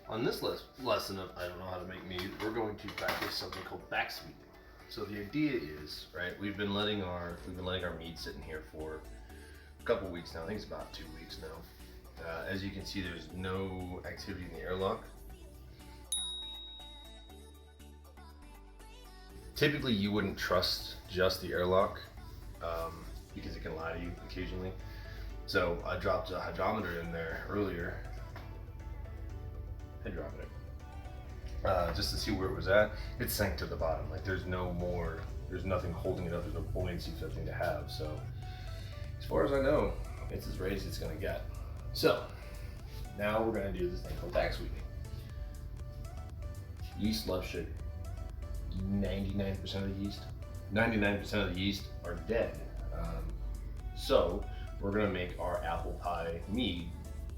On this lesson of I don't know how to make mead, we're going to practice something called backsweetening. So the idea is, right, we've been letting our mead sit in here for a couple weeks now. I think it's about 2 weeks now. As you can see, there's no activity in the airlock. Typically, you wouldn't trust just the airlock because it can lie to you occasionally. So I dropped a hydrometer in there earlier. Just to see where it was at. It sank to the bottom. Like there's nothing holding it up. There's no buoyancy for that thing to have. So as far as I know, it's as raised as it's gonna get. So now we're gonna do this thing called backsweetening. Yeast love sugar. 99% of the yeast. 99% of the yeast are dead. So we're gonna make our apple pie mead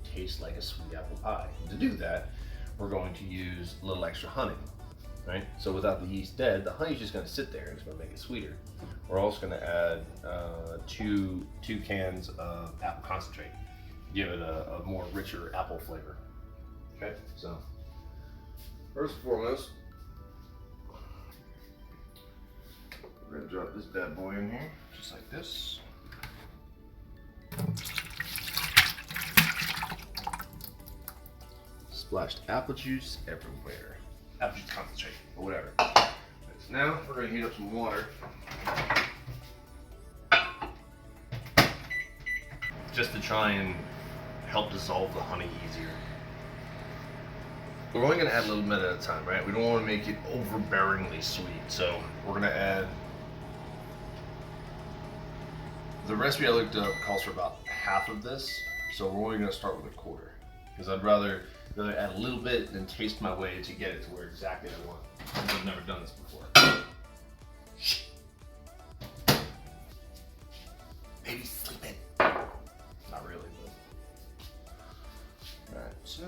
taste like a sweet apple pie. And to do that, we're going to use a little extra honey, right? So without the yeast dead, the honey's just gonna sit there and it's gonna make it sweeter. We're also gonna add two cans of apple concentrate, give it a more richer apple flavor. Okay, so first and foremost, we're gonna drop this bad boy in here, just like this. Splashed apple juice everywhere. Apple juice concentrate, or whatever. So now we're gonna heat up some water. Just to try and help dissolve the honey easier. We're only gonna add a little bit at a time, right? We don't wanna make it overbearingly sweet. So we're gonna add, the recipe I looked up calls for about half of this. So we're only gonna start with a quarter. Because I'd rather add a little bit than taste my way to get it to where exactly I want. I've never done this before. Baby's sleeping. Not really, but. Alright, so.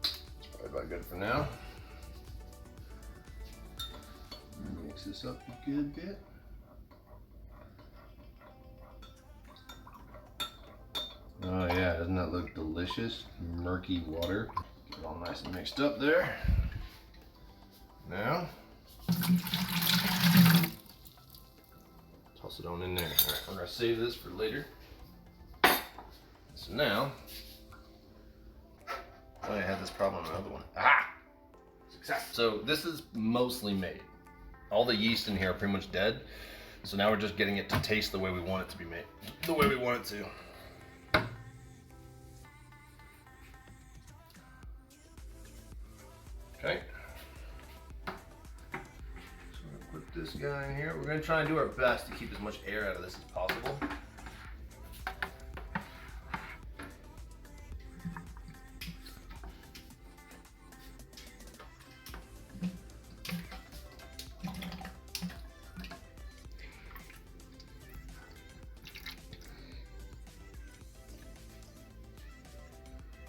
It's probably about good for now. Mix this up a good bit. Oh yeah, doesn't that look delicious? Murky water. Get it all nice and mixed up there. Now, toss it on in there. All right, we're gonna save this for later. So now, oh, I had this problem on another one. Aha! Success. So this is mostly made. All the yeast in here are pretty much dead. So now we're just getting it to taste the way we want it to be made. The way we want it to. Okay. So we're gonna put this guy in here. We're gonna try and do our best to keep as much air out of this as possible.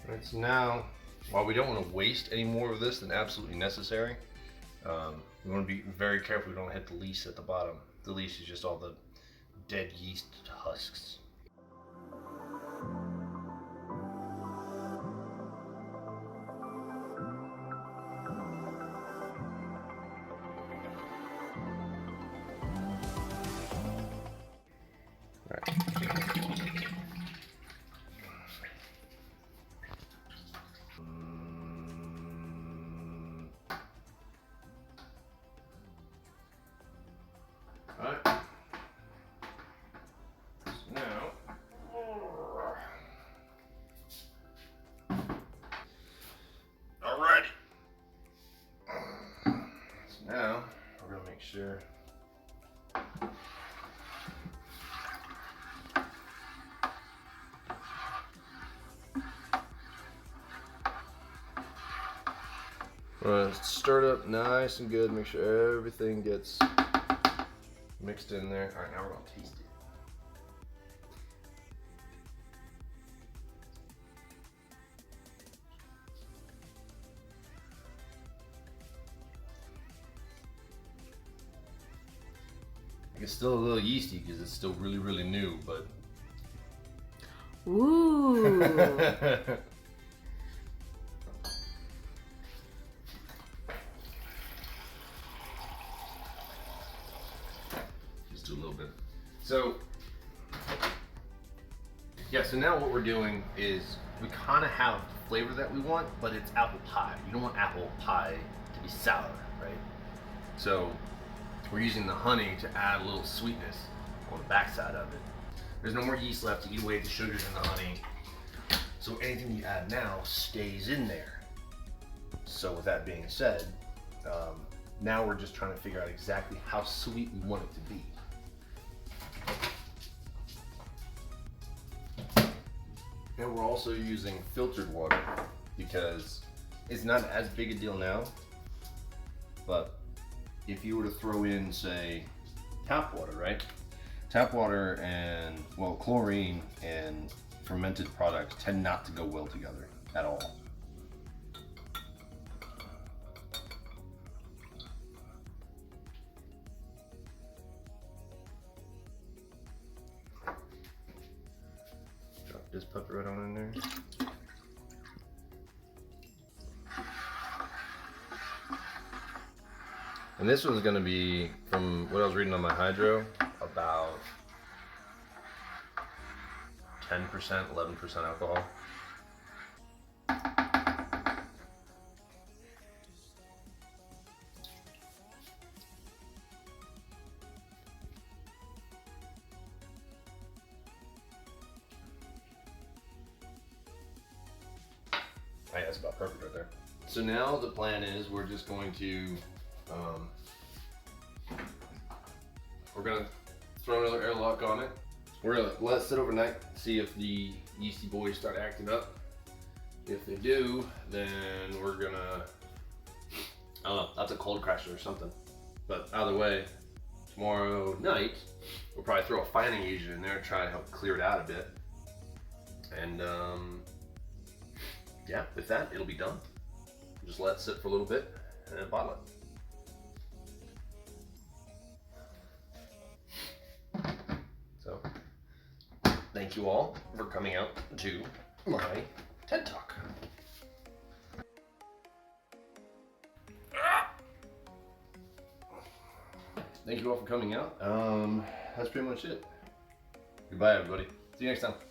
Right, so now, while we don't want to waste any more of this than absolutely necessary, we want to be very careful we don't hit the lees at the bottom. The lees is just all the dead yeast husks. Now, we're going to make sure we're going to stir it up nice and good, make sure everything gets mixed in there. All right, now we're going to taste it. It's still a little yeasty because it's still really, really new, but. Ooh. Just do a little bit. So, yeah, so now what we're doing is we kind of have the flavor that we want, but it's apple pie. You don't want apple pie to be sour, right? So we're using the honey to add a little sweetness on the backside of it. There's no more yeast left to eat away the sugars in the honey. So anything you add now stays in there. So with that being said, now we're just trying to figure out exactly how sweet we want it to be. And we're also using filtered water because it's not as big a deal now, but if you were to throw in, say, tap water, right? Tap water and, well, chlorine and fermented products tend not to go well together at all. Drop this puppy right on in there. And this one's gonna be, from what I was reading on my hydro, about 10%, 11% alcohol. Right, that's about perfect right there. So now the plan is we're just going to we're gonna throw another airlock on it. We're gonna let it sit overnight, see if the yeasty boys start acting up. If they do, then we're gonna, I don't know, that's a cold crasher or something. But either way, tomorrow night, we'll probably throw a fining agent in there and try to help clear it out a bit. And yeah, with that, it'll be done. Just let it sit for a little bit and then bottle it. So, thank you all for coming out to my TED Talk. Thank you all for coming out. That's pretty much it. Goodbye, everybody. See you next time.